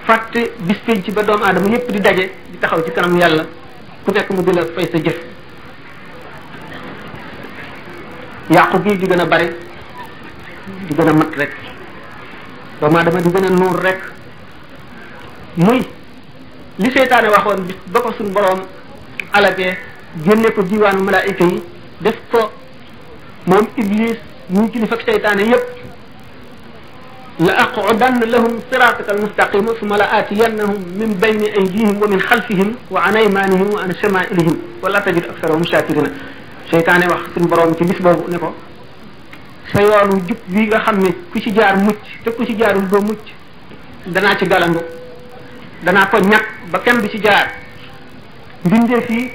fàtte bis penc ba doomu aadama yépp di daje di taxaw ci kanam yàlla ku nekk mu di la fay sa jëf yàqu gi di gën a bari di gën a mat rek doomu aadama di gën a nuur rek muy li seytaane waxoon bis ba ko suñ boroom alagee génne ko diwaanu malaayika yi def ko moom iblis muy kilifa ak seytaane yépp la aqudanna lahum siraataka almustaqima summa la aatiyannahum min bayni aydihim wa min xalfihim wa an aymanihim wa an shamailihim wala tajid aksarahum shakirina seytaane wax suñ boroom ci bis boobu ne ko sa yoonu jub bii nga xam ne ku ci jaar mucc te ku ci jaarul doo mucc danaa ci galandu danaa ko ñàkk ba kenn du ci jaar mbindeef yi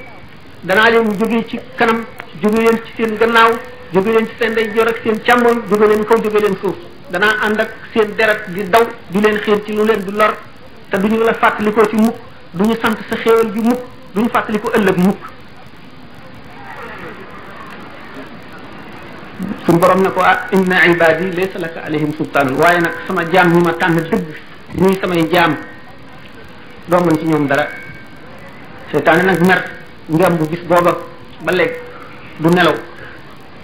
danaa leen jóge ci kanam jóge leen ci seen gannaaw jóge leen ci seen ndeyjoor ak seen càmmoñ jóge leen kaw jóge leen suuf danaa ànd ak seen deret di daw di leen xiir ci lu leen du lor te duñu la fàttalikoo ci mukk duñu sant sa xéewal bi mukk duñu fàttaliko ëllëg mukk suñu borom ne ko ah inna ibadi laysa laka alayhim sultaanun waaye nag sama jaam ñi ma tànn dëgg ñuy samay jaam doo mën ci ñoom dara seytaane nag mer ngem bu gis booba ba léegi du nelaw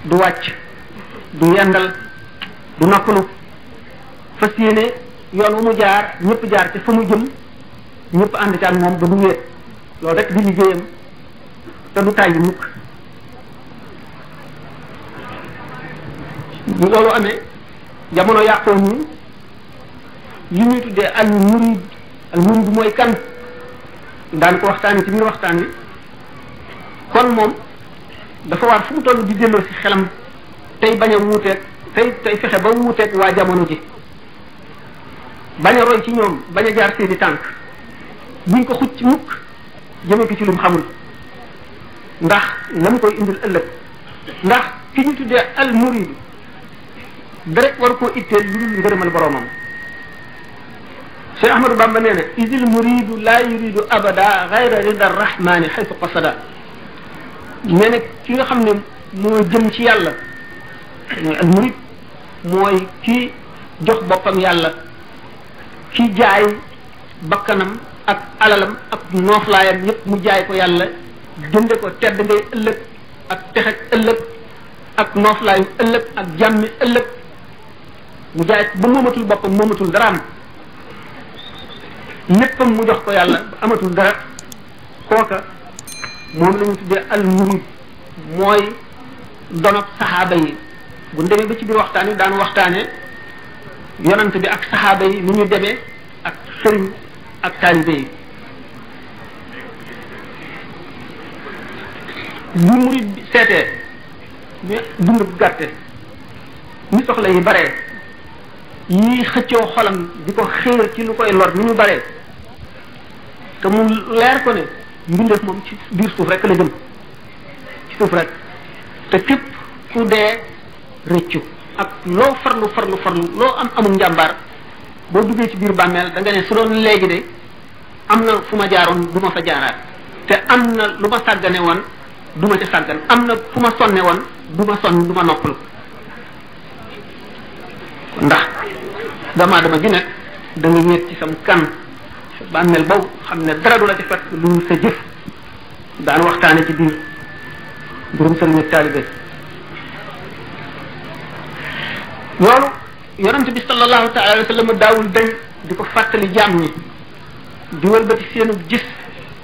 du wàcc du yendal du noppalu fas yéene yoon wu mu jaar ñëpp jaar ci fa mu jëm ñëpp ànd ci ak moom ba du wéet loolu rek di liggéeyam te du tàyyi mukk bu loolu amee jamono yàqoo ñi li ñuy tuddee al murid mooy kan daan ko waxtaani ci biir waxtaan wi kon moom dafa war fu mu toll di delloo ci xelam tey bañ a wuuteeg tey fexe ba wuuteeg waa jamono ji bañ a roy ci ñoom bañ a jaar seeni tànk buñ ko xucc mukk jëme ko ci lu mu xamul ndax la mu koy indil ëllëg ndax ki ñu tuddee al murid dara war koo itteel lu dul ngërëmal boroomam Cheikh Ahmadou Bamba nee na isil muridu la yuridu abada gayra rida rahmani xaytu qasada nee na ki nga xam ne moo jëm ci yàlla mooy al murid mooy ki jox boppam yàlla ki jaay bakkanam ak alalam ak nooflaayam yépp mu jaay ko yàlla jënde ko tedd ngay ëllëg ak texeg ëllëg ak nooflaayu ëllëg ak jàmmi ëllëg mu jaay ba moomatul boppam moomatul daraam léppam mu jox ko yàlla ba amatul dara kooka moom la ñu tuddee al murid mooy donob saxaaba yi bu demee ba ci biir waxtaan wi daan waxtaane yonant bi ak saxaaba yi ni ñu demee ak sëriñ ak taalibe yi bu murid bi seetee mais dund bu gàtte ni soxla yi baree yii xëccoo xolam di ko xéer ci lu koy lor ni ñu baree te mu leer ko ne mbindeef moom ci biir suuf rek la jëm ci suuf rek te képp ku dee rëccu ak loo farlu loo am amul njàmbaar boo duggee ci biir bàmmeel da nga ne su doon léegi de am na fu ma jaaroon du ma fa jaaraat te am na lu ma sàggane woon du ma ca sàggan am na fu ma sonne woon du ma sonn du ma noppal ndax dama ji nekk da nga wéet ci sam kan sa bàmmeel boobu xam ne dara du la ci fekk lu sa jëf daan waxtaane ci biir mbirum sëriñ ak taalibe loolu yonente bi sallallahu taala alayhi wa sallam daawul dañ di ko fàttali jaam ñi di wëlbati seenu gis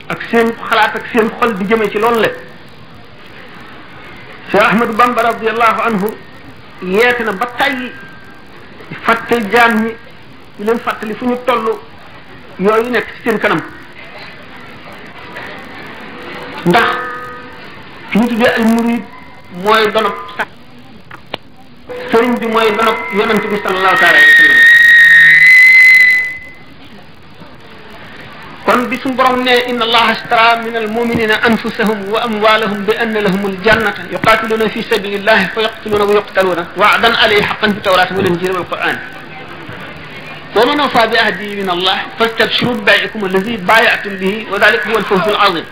ak seen xalaat ak seen xol di jëmee ci loolu le Cheikh Ahmadou Bamba radiallahu anhu yeete na ba tàyyi di fàttali jaam ñi di leen fàttali fu ñu toll yooyu nekk ci seen kanam ndax fi ñu tuddee al murid mooy donob sax sëriñ bi mooy donob yonent bi sallallahu taala alayhi wa sallam kon bi suñu borom ne inna allaha ashtara min almuminina anfusahum wa amwalahum bi anna lahum aljannata yuqatiluna fi sabilillahi fa yaqtuluna wa yuqtaluna wa'dan alayhi haqqan fi tawrati wal injili wal quran wa man wafa bi ahdihi min allah fastabshiru bi bay'ikum allazi bay'atum bihi wa dhalika huwa alfawzu alazim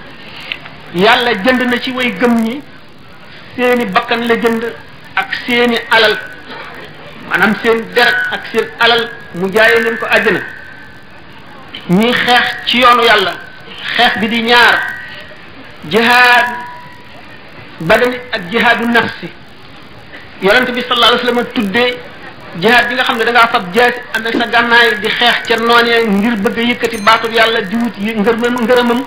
yàlla jënd na ci way gëm ñi seeni bakkan la jënd ak seeni alal maanaam seen deret ak seen alal mu jaayee leen ko àjjana ñi xeex ci yoonu yàlla xeex bi di ñaar jihaad badani ak jihaadu nafsi yonent bi sallallahu alayhi wasallam tuddee jihaad bi nga xam ne da ngaa fab jaasi am ak sa gànnaay di xeex ca noonee ngir bëgg a yëkkati baatub yàlla di wut ngërëmam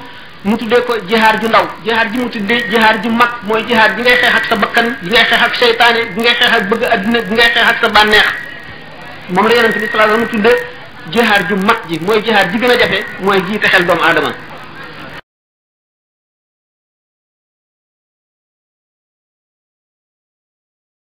mu tuddee ko jihaad ju ndaw jihaad ji mu tuddee jihaad ju mag mooy jihaad bi ngay xeex ak sa bakkan bi ngay xeex ak seytaane bi ngay xeex ak bëgg adduna bi ngay xeex ak sa bànneex moom la yonent bi sallallahu alayhi wasallam tuddee jihaad ju mag ji mooy jihaad ji gën a jafe mooy jiite xel doomu aadama